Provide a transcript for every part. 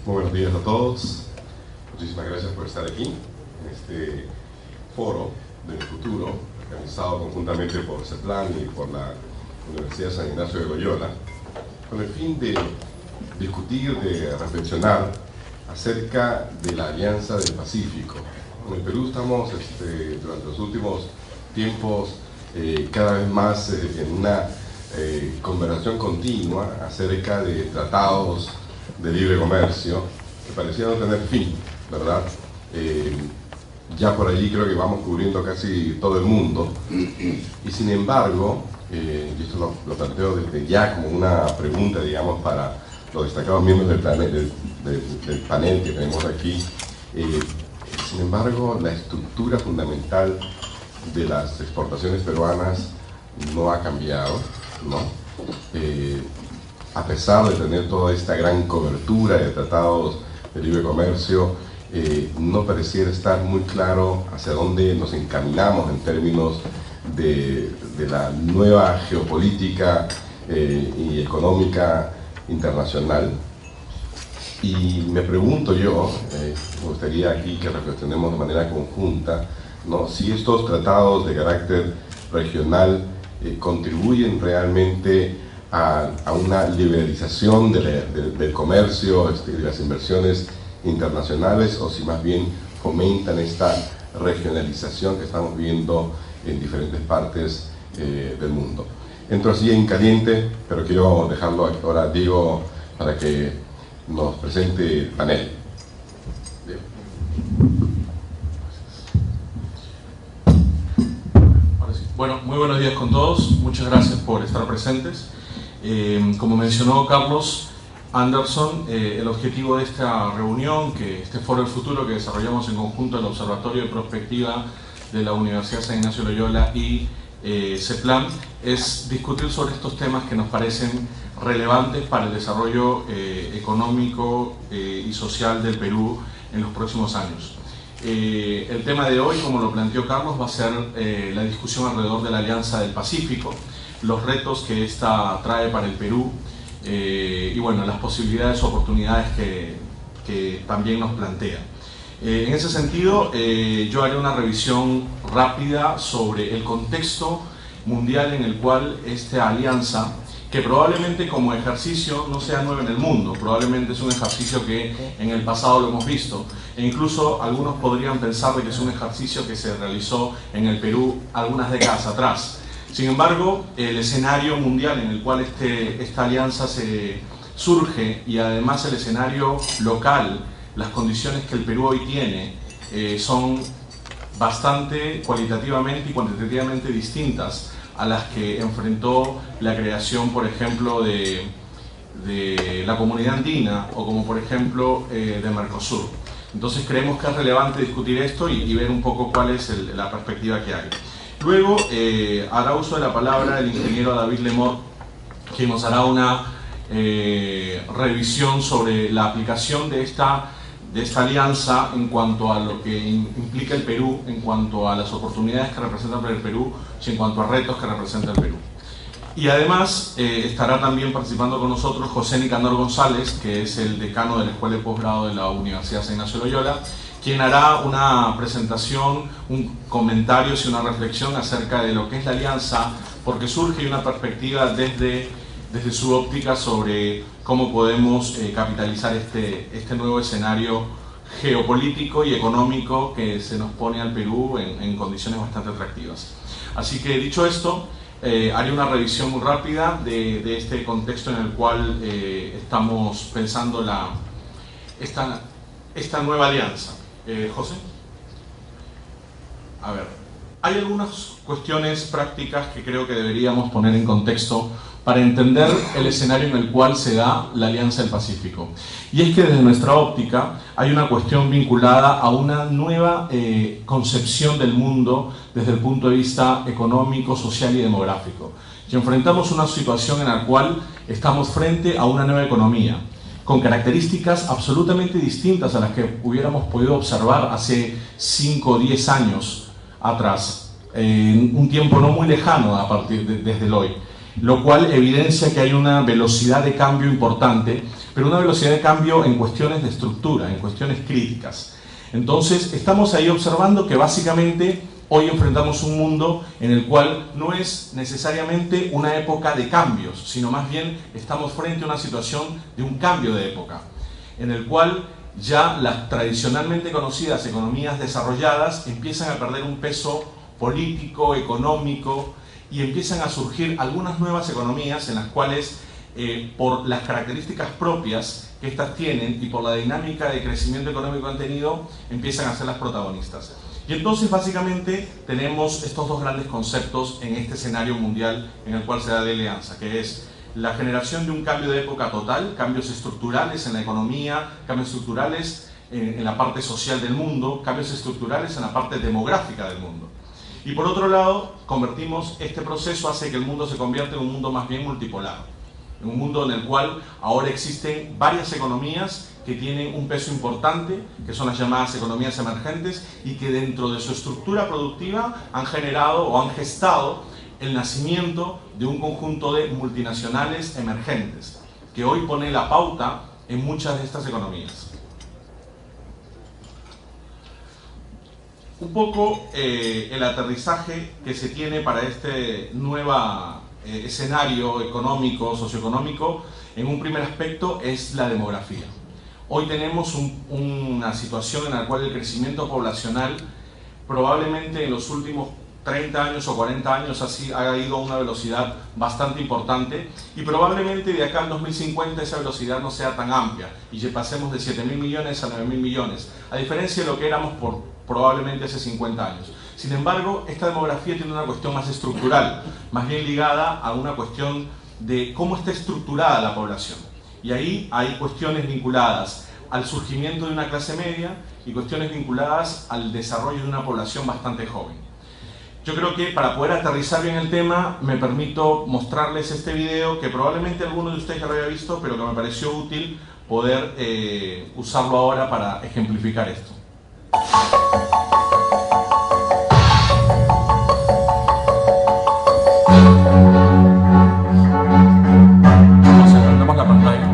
Muy buenos días a todos. Muchísimas gracias por estar aquí en este foro del futuro, organizado conjuntamente por CEPLAN y por la Universidad San Ignacio de Loyola, con el fin de discutir, de reflexionar acerca de la Alianza del Pacífico. En el Perú estamos durante los últimos tiempos cada vez más en una conversación continua acerca de tratados de libre comercio que parecían no tener fin, ¿verdad? Ya por allí creo que vamos cubriendo casi todo el mundo, y sin embargo, y esto lo planteo desde ya como una pregunta, digamos, para los destacados miembros del panel que tenemos aquí, sin embargo, la estructura fundamental de las exportaciones peruanas no ha cambiado, ¿no? A pesar de tener toda esta gran cobertura de tratados de libre comercio, no pareciera estar muy claro hacia dónde nos encaminamos en términos de la nueva geopolítica y económica internacional. Y me pregunto yo, me gustaría aquí que reflexionemos de manera conjunta, ¿no?, si estos tratados de carácter regional contribuyen realmente a una liberalización del comercio, de las inversiones internacionales, o si más bien fomentan esta regionalización que estamos viendo en diferentes partes del mundo. Entro así en caliente, pero quiero dejarlo ahora a Diego para que nos presente el panel. Bien. Ahora sí. Bueno, muy buenos días con todos. Muchas gracias por estar presentes. Como mencionó Carlos Anderson, el objetivo de esta reunión, este Foro del Futuro que desarrollamos en conjunto el Observatorio de Prospectiva de la Universidad San Ignacio de Loyola y CEPLAN, es discutir sobre estos temas que nos parecen relevantes para el desarrollo económico y social del Perú en los próximos años. El tema de hoy, como lo planteó Carlos, va a ser la discusión alrededor de la Alianza del Pacífico, los retos que esta trae para el Perú y bueno, las posibilidades, oportunidades que también nos plantea. En ese sentido, yo haré una revisión rápida sobre el contexto mundial en el cual esta alianza, que probablemente como ejercicio no sea nuevo en el mundo, probablemente es un ejercicio que en el pasado lo hemos visto, e incluso algunos podrían pensar de que es un ejercicio que se realizó en el Perú algunas décadas atrás. Sin embargo, el escenario mundial en el cual esta alianza surge, y además el escenario local, las condiciones que el Perú hoy tiene, son bastante cualitativamente y cuantitativamente distintas a las que enfrentó la creación, por ejemplo, de la Comunidad Andina, o como por ejemplo de Mercosur. Entonces creemos que es relevante discutir esto y ver un poco cuál es la perspectiva que hay. Luego hará uso de la palabra el ingeniero David Lemort, que nos hará una revisión sobre la aplicación de esta alianza en cuanto a lo que implica el Perú, en cuanto a las oportunidades que representa para el Perú y en cuanto a retos que representa el Perú. Y además estará también participando con nosotros José Nicanor González, que es el decano de la Escuela de Posgrado de la Universidad San Ignacio de Loyola, quien hará una presentación, un comentario y una reflexión acerca de lo que es la alianza, porque surge una perspectiva desde su óptica sobre cómo podemos capitalizar este nuevo escenario geopolítico y económico que se nos pone al Perú en condiciones bastante atractivas. Así que, dicho esto, haré una revisión muy rápida de este contexto en el cual estamos pensando esta nueva alianza. José. A ver, hay algunas cuestiones prácticas que creo que deberíamos poner en contexto para entender el escenario en el cual se da la Alianza del Pacífico. Y es que desde nuestra óptica hay una cuestión vinculada a una nueva concepción del mundo desde el punto de vista económico, social y demográfico. Y enfrentamos una situación en la cual estamos frente a una nueva economía, con características absolutamente distintas a las que hubiéramos podido observar hace 5 o 10 años atrás, en un tiempo no muy lejano desde el hoy. lo cual evidencia que hay una velocidad de cambio importante, pero una velocidad de cambio en cuestiones de estructura, en cuestiones críticas. Entonces, estamos ahí observando que básicamente hoy enfrentamos un mundo en el cual no es necesariamente una época de cambios, sino más bien estamos frente a una situación de un cambio de época, en el cual ya las tradicionalmente conocidas economías desarrolladas empiezan a perder un peso político, económico, y empiezan a surgir algunas nuevas economías en las cuales, por las características propias que estas tienen y por la dinámica de crecimiento económico que han tenido, empiezan a ser las protagonistas. Y entonces básicamente tenemos estos dos grandes conceptos en este escenario mundial en el cual se da de alianza, que es la generación de un cambio de época total, cambios estructurales en la economía, cambios estructurales en la parte social del mundo, cambios estructurales en la parte demográfica del mundo. Y por otro lado, convertimos este proceso, hace que el mundo se convierta en un mundo más bien multipolar, en un mundo en el cual ahora existen varias economías que tienen un peso importante, que son las llamadas economías emergentes, y que dentro de su estructura productiva han generado o han gestado el nacimiento de un conjunto de multinacionales emergentes, que hoy pone la pauta en muchas de estas economías. Un poco el aterrizaje que se tiene para este nuevo escenario económico, socioeconómico, en un primer aspecto es la demografía. Hoy tenemos una situación en la cual el crecimiento poblacional probablemente en los últimos 30 años o 40 años ha ido a una velocidad bastante importante, y probablemente de acá al 2050 esa velocidad no sea tan amplia y ya pasemos de 7.000 millones a 9.000 millones, a diferencia de lo que éramos por probablemente hace 50 años. Sin embargo, esta demografía tiene una cuestión más estructural, más bien ligada a una cuestión de cómo está estructurada la población. Y ahí hay cuestiones vinculadas al surgimiento de una clase media y cuestiones vinculadas al desarrollo de una población bastante joven. Yo creo que para poder aterrizar bien el tema, me permito mostrarles este video que probablemente alguno de ustedes ya lo haya visto, pero que me pareció útil poder usarlo ahora para ejemplificar esto. Agrandamos la pantalla.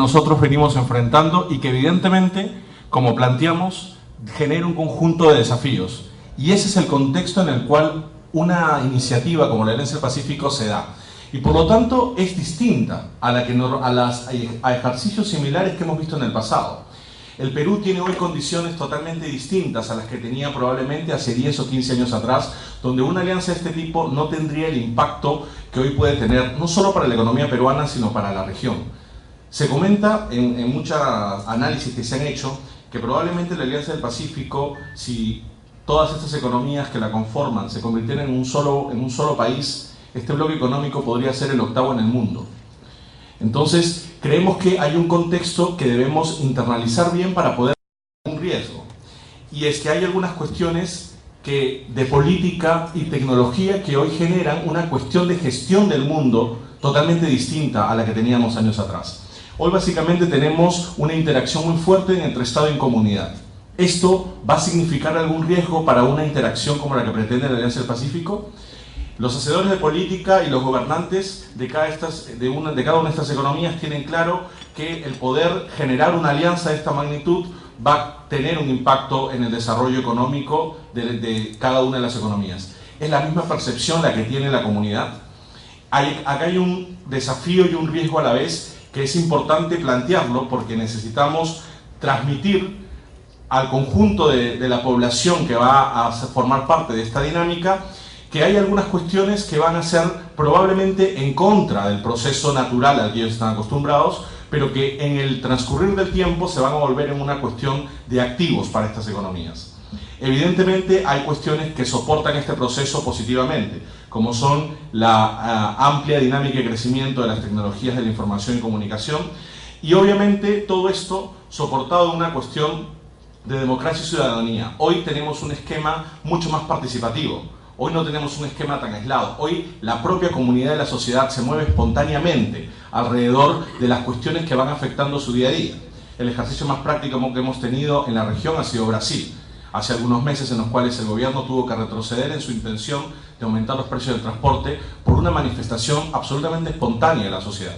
nosotros venimos enfrentando y que evidentemente, como planteamos, genera un conjunto de desafíos. Y ese es el contexto en el cual una iniciativa como la Alianza del Pacífico se da. Y por lo tanto es distinta a ejercicios similares que hemos visto en el pasado. El Perú tiene hoy condiciones totalmente distintas a las que tenía probablemente hace 10 o 15 años atrás, donde una alianza de este tipo no tendría el impacto que hoy puede tener, no solo para la economía peruana, sino para la región. Se comenta en muchos análisis que se han hecho que probablemente la Alianza del Pacífico, si todas estas economías que la conforman se convirtieran en un solo país, este bloque económico podría ser el octavo en el mundo. Entonces, creemos que hay un contexto que debemos internalizar bien para poder tener un riesgo. Y es que hay algunas cuestiones de política y tecnología que hoy generan una cuestión de gestión del mundo totalmente distinta a la que teníamos años atrás. Hoy básicamente tenemos una interacción muy fuerte entre Estado y comunidad. ¿Esto va a significar algún riesgo para una interacción como la que pretende la Alianza del Pacífico? Los hacedores de política y los gobernantes de cada una de estas economías tienen claro que el poder generar una alianza de esta magnitud va a tener un impacto en el desarrollo económico de cada una de las economías. ¿Es la misma percepción la que tiene la comunidad? Acá hay un desafío y un riesgo a la vez que es importante plantearlo porque necesitamos transmitir al conjunto de la población que va a formar parte de esta dinámica que hay algunas cuestiones que van a ser probablemente en contra del proceso natural al que ellos están acostumbrados, pero que en el transcurrir del tiempo se van a volver en una cuestión de activos para estas economías. Evidentemente hay cuestiones que soportan este proceso positivamente, como son la amplia dinámica de crecimiento de las tecnologías de la información y comunicación, y obviamente todo esto soportado en una cuestión de democracia y ciudadanía. Hoy tenemos un esquema mucho más participativo. Hoy no tenemos un esquema tan aislado. Hoy la propia comunidad de la sociedad se mueve espontáneamente alrededor de las cuestiones que van afectando su día a día. El ejercicio más práctico que hemos tenido en la región ha sido Brasil. Hace algunos meses en los cuales el gobierno tuvo que retroceder en su intención de aumentar los precios del transporte por una manifestación absolutamente espontánea de la sociedad.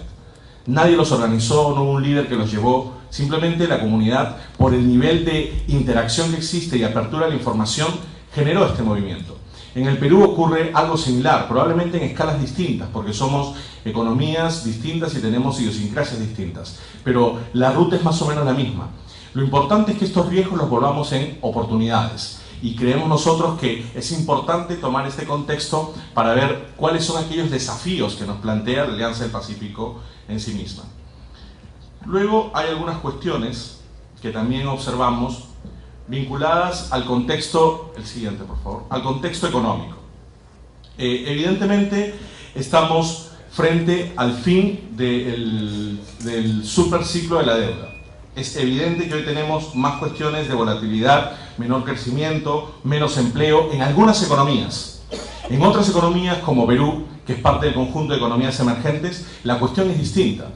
Nadie los organizó, no hubo un líder que los llevó, simplemente la comunidad, por el nivel de interacción que existe y apertura a la información, generó este movimiento. En el Perú ocurre algo similar, probablemente en escalas distintas, porque somos economías distintas y tenemos idiosincrasias distintas, pero la ruta es más o menos la misma. Lo importante es que estos riesgos los volvamos en oportunidades, y creemos nosotros que es importante tomar este contexto para ver cuáles son aquellos desafíos que nos plantea la Alianza del Pacífico en sí misma. Luego hay algunas cuestiones que también observamos vinculadas al contexto, el siguiente por favor, al contexto económico. Evidentemente estamos frente al fin del superciclo de la deuda. Es evidente que hoy tenemos más cuestiones de volatilidad, menor crecimiento, menos empleo en algunas economías. En otras economías como Perú, que es parte del conjunto de economías emergentes, la cuestión es distinta.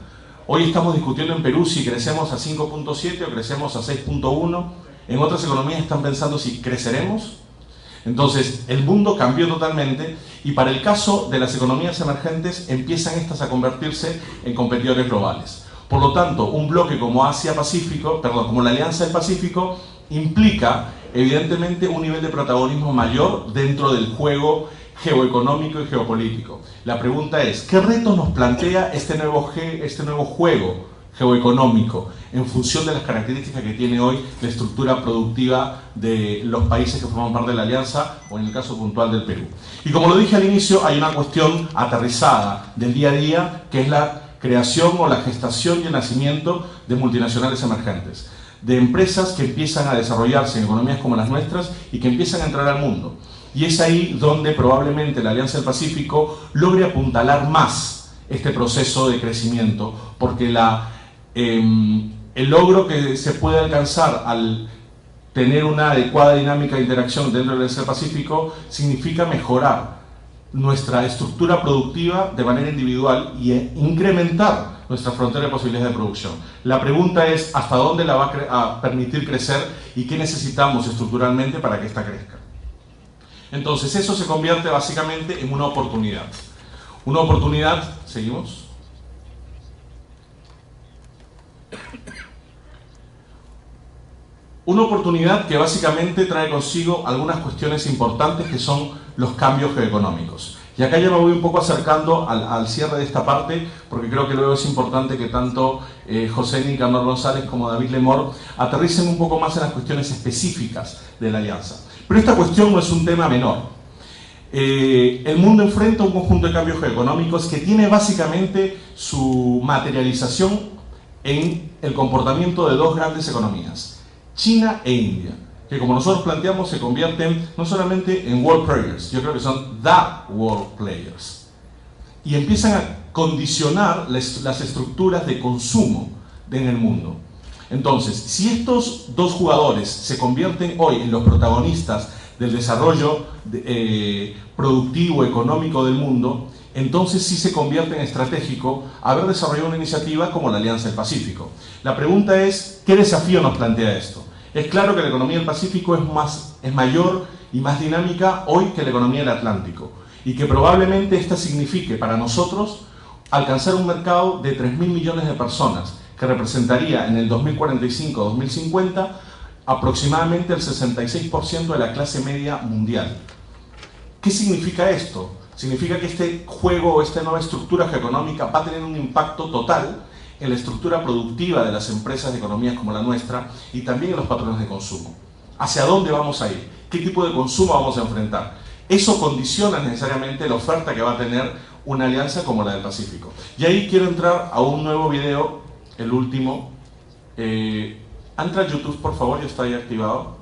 Hoy estamos discutiendo en Perú si crecemos a 5.7 o crecemos a 6.1. En otras economías están pensando si creceremos. Entonces, el mundo cambió totalmente y para el caso de las economías emergentes empiezan estas a convertirse en competidores globales. Por lo tanto, un bloque como como la Alianza del Pacífico implica evidentemente un nivel de protagonismo mayor dentro del juego geoeconómico y geopolítico. La pregunta es, ¿qué retos nos plantea este nuevo juego geoeconómico en función de las características que tiene hoy la estructura productiva de los países que forman parte de la alianza o en el caso puntual del Perú? Y como lo dije al inicio, hay una cuestión aterrizada del día a día que es la creación o la gestación y el nacimiento de multinacionales emergentes, de empresas que empiezan a desarrollarse en economías como las nuestras y que empiezan a entrar al mundo. Y es ahí donde probablemente la Alianza del Pacífico logre apuntalar más este proceso de crecimiento, porque el logro que se puede alcanzar al tener una adecuada dinámica de interacción dentro del Alianza del Pacífico significa mejorar nuestra estructura productiva de manera individual y incrementar nuestra frontera de posibilidades de producción. La pregunta es ¿hasta dónde la va a permitir crecer y qué necesitamos estructuralmente para que ésta crezca? Entonces eso se convierte básicamente en una oportunidad. Una oportunidad, ¿seguimos? Una oportunidad que básicamente trae consigo algunas cuestiones importantes que son los cambios geoeconómicos. Y acá ya me voy un poco acercando al cierre de esta parte, porque creo que luego es importante que tanto José Nicanor González como David Lemor aterricen un poco más en las cuestiones específicas de la alianza. Pero esta cuestión no es un tema menor. El mundo enfrenta un conjunto de cambios geoeconómicos que tiene básicamente su materialización en el comportamiento de dos grandes economías, China e India, que como nosotros planteamos se convierten no solamente en world players, yo creo que son the world players, y empiezan a condicionar las estructuras de consumo en el mundo. Entonces, si estos dos jugadores se convierten hoy en los protagonistas del desarrollo productivo, económico del mundo, entonces sí se convierte en estratégico haber desarrollado una iniciativa como la Alianza del Pacífico. La pregunta es, ¿qué desafío nos plantea esto? Es claro que la economía del Pacífico es mayor y más dinámica hoy que la economía del Atlántico, y que probablemente esta signifique para nosotros alcanzar un mercado de 3.000 millones de personas, que representaría en el 2045-2050 aproximadamente el 66% de la clase media mundial. ¿Qué significa esto? Significa que este juego, esta nueva estructura geoeconómica va a tener un impacto total en la estructura productiva de las empresas de economías como la nuestra y también en los patrones de consumo. ¿Hacia dónde vamos a ir? ¿Qué tipo de consumo vamos a enfrentar? Eso condiciona necesariamente la oferta que va a tener una alianza como la del Pacífico. Y ahí quiero entrar a un nuevo video, el último. Entra a YouTube, por favor, ya está ahí activado.